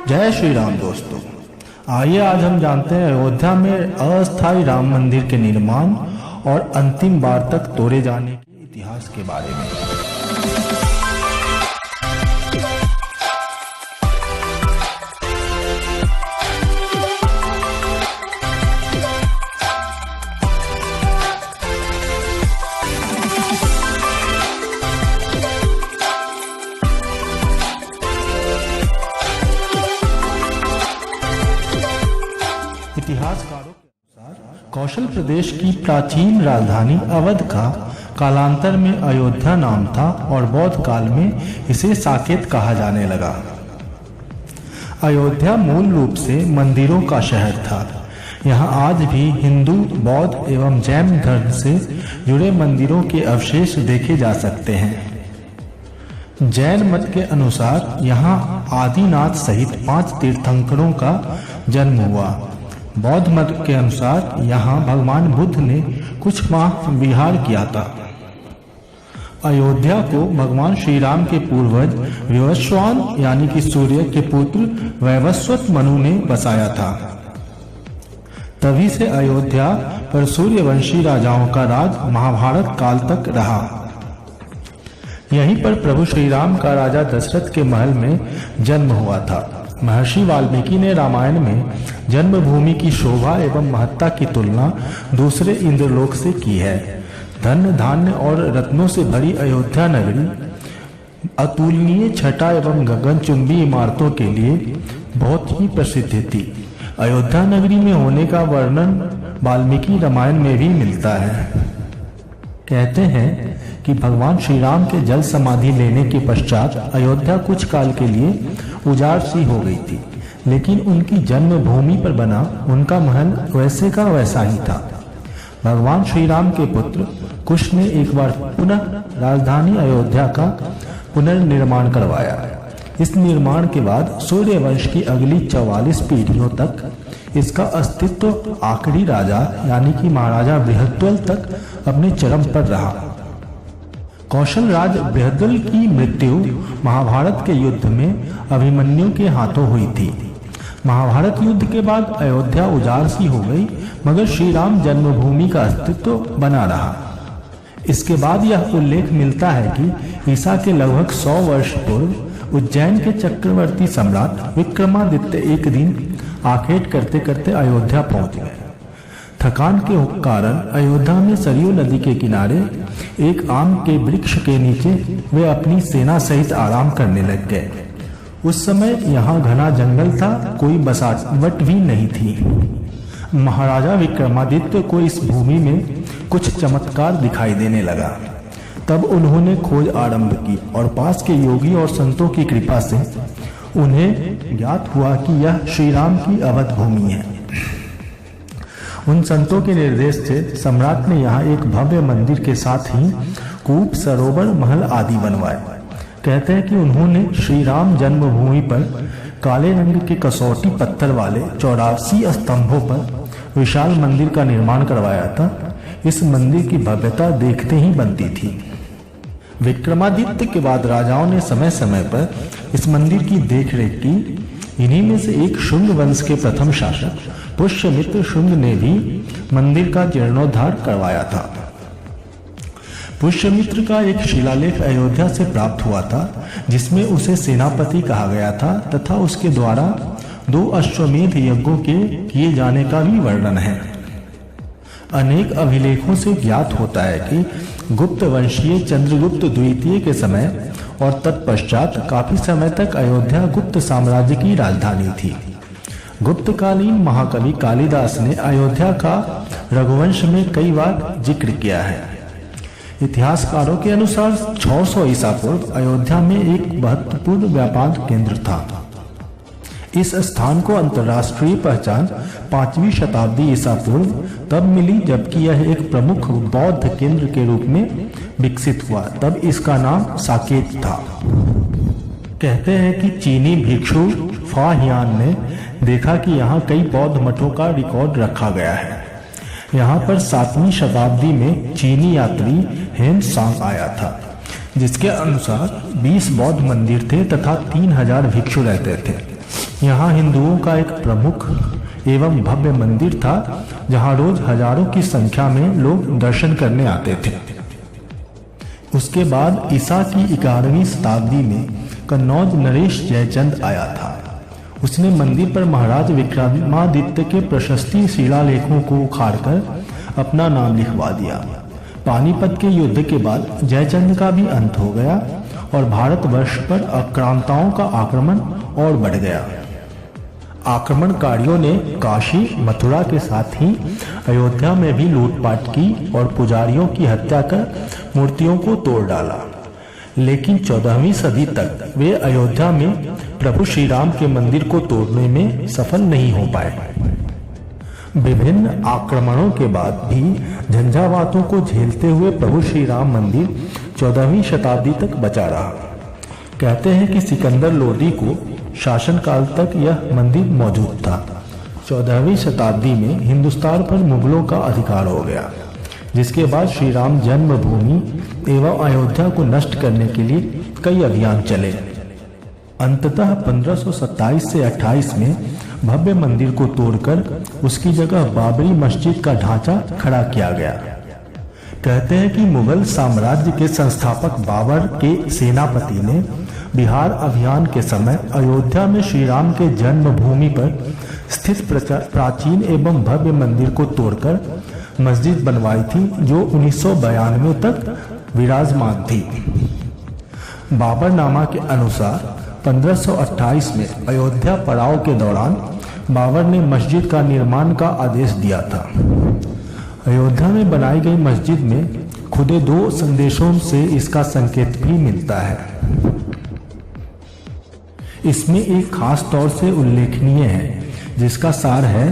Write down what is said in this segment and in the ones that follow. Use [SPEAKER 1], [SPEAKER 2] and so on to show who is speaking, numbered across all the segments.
[SPEAKER 1] जय श्री राम दोस्तों, आइए आज हम जानते हैं अयोध्या में अस्थायी राम मंदिर के निर्माण और अंतिम बार तक तोड़े जाने के इतिहास के बारे में। इतिहासकारों के अनुसार कौशल प्रदेश की प्राचीन राजधानी अवध का कालांतर में अयोध्या नाम था और बौद्ध काल में इसे साकेत कहा जाने लगा। अयोध्या मूल रूप से मंदिरों का शहर था। यहाँ आज भी हिंदू, बौद्ध एवं जैन धर्म से जुड़े मंदिरों के अवशेष देखे जा सकते हैं। जैन मत के अनुसार यहाँ आदिनाथ सहित 5 तीर्थंकरों का जन्म हुआ। बौद्ध मत के अनुसार यहाँ भगवान बुद्ध ने कुछ माह विहार किया था। अयोध्या को भगवान श्री राम के पूर्वज विवस्वान यानी कि सूर्य के पुत्र वैवस्वत मनु ने बसाया था। तभी से अयोध्या पर सूर्यवंशी राजाओं का राज महाभारत काल तक रहा। यहीं पर प्रभु श्री राम का राजा दशरथ के महल में जन्म हुआ था। महर्षि वाल्मीकि ने रामायण में जन्मभूमि की शोभा एवं महत्ता की तुलना दूसरे इंद्रलोक से की है। धन धान्य और रत्नों से भरी अयोध्या नगरी अतुलनीय छटा एवं गगनचुंबी इमारतों के लिए बहुत ही प्रसिद्ध थी। अयोध्या नगरी में होने का वर्णन वाल्मीकि रामायण में भी मिलता है। कहते हैं कि भगवान श्री राम के जल समाधि लेने के पश्चात अयोध्या कुछ काल के लिए उजाड़ सी हो गई थी, लेकिन उनकी जन्मभूमि पर बना उनका महल वैसे का वैसा ही था। भगवान श्री राम के पुत्र कुश ने एक बार पुनः राजधानी अयोध्या का पुनर्निर्माण करवाया। इस निर्माण के बाद सूर्यवंश की अगली 44 पीढ़ियों तक इसका अस्तित्व आखिरी राजा यानी कि महाराजा बृहद्रथ तक अपने चरम पर रहा। कौशल राज बृहद्रथ की मृत्यु महाभारत के युद्ध में अभिमन्यु के हाथों हुई थी। महाभारत युद्ध के बाद अयोध्या उजाड़ सी हो गई, मगर श्री राम जन्मभूमि का अस्तित्व बना रहा। इसके बाद यह उल्लेख मिलता है कि ईसा के लगभग 100 वर्ष पूर्व उज्जैन के चक्रवर्ती सम्राट विक्रमादित्य एक दिन आखेट करते करते अयोध्या पहुंच गए। थकान के कारण अयोध्या में सरयू नदी के किनारे एक आम के वृक्ष के नीचे वे अपनी सेना सहित आराम करने लग गए। उस समय यहाँ घना जंगल था, कोई बसावट भी नहीं थी। महाराजा विक्रमादित्य को इस भूमि में कुछ चमत्कार दिखाई देने लगा। तब उन्होंने खोज आरंभ की और पास के योगी और संतों की कृपा से उन्हें ज्ञात हुआ कि यह श्री राम की अवध भूमि है। उन संतों के निर्देश से सम्राट ने यहाँ एक भव्य मंदिर के साथ ही कूप, सरोवर, महल आदि बनवाए। कहते हैं कि उन्होंने श्री राम जन्मभूमि पर काले रंग के कसौटी पत्थर वाले 84 स्तंभों पर विशाल मंदिर का निर्माण करवाया था। इस मंदिर की भव्यता देखते ही बनती थी। विक्रमादित्य के बाद राजाओं ने समय समय पर इस मंदिर की देखरेख की। इन्हीं में से एक शुंग वंश के प्रथम शासक पुष्यमित्र शुंग ने भी मंदिर का जीर्णोद्धार करवाया था। पुष्यमित्र का एक शिलालेख अयोध्या से प्राप्त हुआ था, जिसमें उसे सेनापति कहा गया था तथा उसके द्वारा 2 अश्वमेध यज्ञों के किए जाने का भी वर्णन है। अनेक अभिलेखों से ज्ञात होता है कि गुप्त वंशीय चंद्रगुप्त द्वितीय के समय और तत्पश्चात काफी समय तक अयोध्या गुप्त साम्राज्य की राजधानी थी। गुप्तकालीन महाकवि कालिदास ने अयोध्या का रघुवंश में कई बार जिक्र किया है। इतिहासकारों के अनुसार 600 ईसा पूर्व अयोध्या में एक महत्वपूर्ण व्यापार केंद्र था। इस स्थान को अंतर्राष्ट्रीय पहचान 5वीं शताब्दी ईसा पूर्व तब मिली, जबकि यह एक प्रमुख बौद्ध केंद्र के रूप में विकसित हुआ। तब इसका नाम साकेत था। कहते हैं कि चीनी भिक्षु फा हियान ने देखा कि यहाँ कई बौद्ध मठों का रिकॉर्ड रखा गया है। यहाँ पर 7वीं शताब्दी में चीनी यात्री हेन सांग आया था, जिसके अनुसार 20 बौद्ध मंदिर थे तथा 3000 भिक्षु रहते थे। यहाँ हिंदुओं का एक प्रमुख एवं भव्य मंदिर था जहाँ रोज हजारों की संख्या में लोग दर्शन करने आते थे। उसके बाद ईसा की 11वीं शताब्दी में कन्नौज नरेश जयचंद आया था। उसने मंदिर पर महाराज विक्रमादित्य के प्रशस्ति शिलालेखों को उखाड़कर अपना नाम लिखवा दिया। पानीपत के युद्ध के बाद जयचंद का भी अंत हो गया और भारतवर्ष पर आक्रांताओं का आक्रमण और बढ़ गया। आक्रमणकारियों ने काशी मथुरा के साथ ही अयोध्या में भी लूटपाट की और पुजारियों की हत्या कर मूर्तियों को तोड़ डाला। लेकिन 14वीं सदी तक वे अयोध्या में प्रभु श्री राम के मंदिर को तोड़ने में सफल नहीं हो पाए। विभिन्न आक्रमणों के बाद भी झंझावातों को झेलते हुए प्रभु श्री राम मंदिर 14वीं शताब्दी तक बचा रहा। कहते हैं कि सिकंदर लोदी को शासनकाल तक यह मंदिर मौजूद था। 14वीं शताब्दी में हिंदुस्तान पर मुगलों का अधिकार हो गया, जिसके बाद श्री राम जन्मभूमि एवं अयोध्या को नष्ट करने के लिए कई अभियान चले। अंततः 1527 से 28 में भव्य मंदिर को तोड़कर उसकी जगह बाबरी मस्जिद का ढांचा खड़ा किया गया। कहते हैं कि मुगल साम्राज्य के संस्थापक बाबर के सेनापति ने बिहार अभियान के समय अयोध्या में श्री राम के जन्मभूमि पर स्थित प्राचीन एवं भव्य मंदिर को तोड़कर मस्जिद बनवाई थी, जो 1992 तक विराजमान थी। बाबरनामा के अनुसार 1528 में अयोध्या पड़ाव के दौरान बाबर ने मस्जिद का निर्माण का आदेश दिया था। अयोध्या में बनाई गई मस्जिद में खुदे 2 संदेशों से इसका संकेत भी मिलता है। इसमें एक खास तौर से उल्लेखनीय है, जिसका सार है,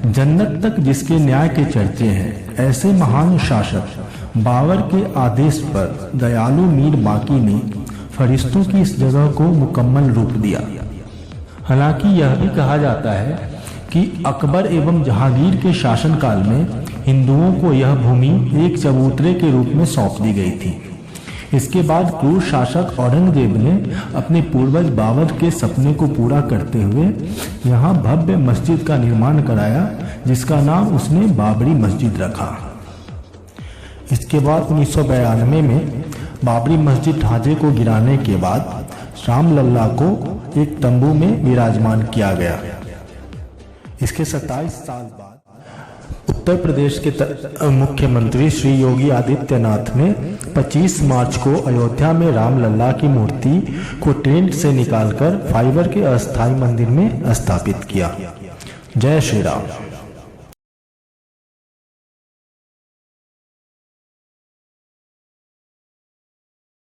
[SPEAKER 1] जन्नत तक जिसके न्याय के चर्चे हैं, ऐसे महान शासक बाबर के आदेश पर दयालु मीर बाकी ने फरिश्तों की इस जगह को मुकम्मल रूप दिया। हालांकि यह भी कहा जाता है कि अकबर एवं जहांगीर के शासनकाल में हिंदुओं को यह भूमि एक चबूतरे के रूप में सौंप दी गई थी। इसके बाद क्रूर शासक औरंगजेब ने अपने पूर्वज बाबर के सपने को पूरा करते हुए यहाँ भव्य मस्जिद का निर्माण कराया, जिसका नाम उसने बाबरी मस्जिद रखा। इसके बाद 1992 में बाबरी मस्जिद ढांचे को गिराने के बाद रामलल्ला को एक तंबू में विराजमान किया गया। इसके 27 साल बाद उत्तर प्रदेश के मुख्यमंत्री श्री योगी आदित्यनाथ ने 25 मार्च को अयोध्या में रामलल्ला की मूर्ति को टेंट से निकालकर फाइबर के अस्थायी मंदिर में स्थापित किया। जय श्री राम।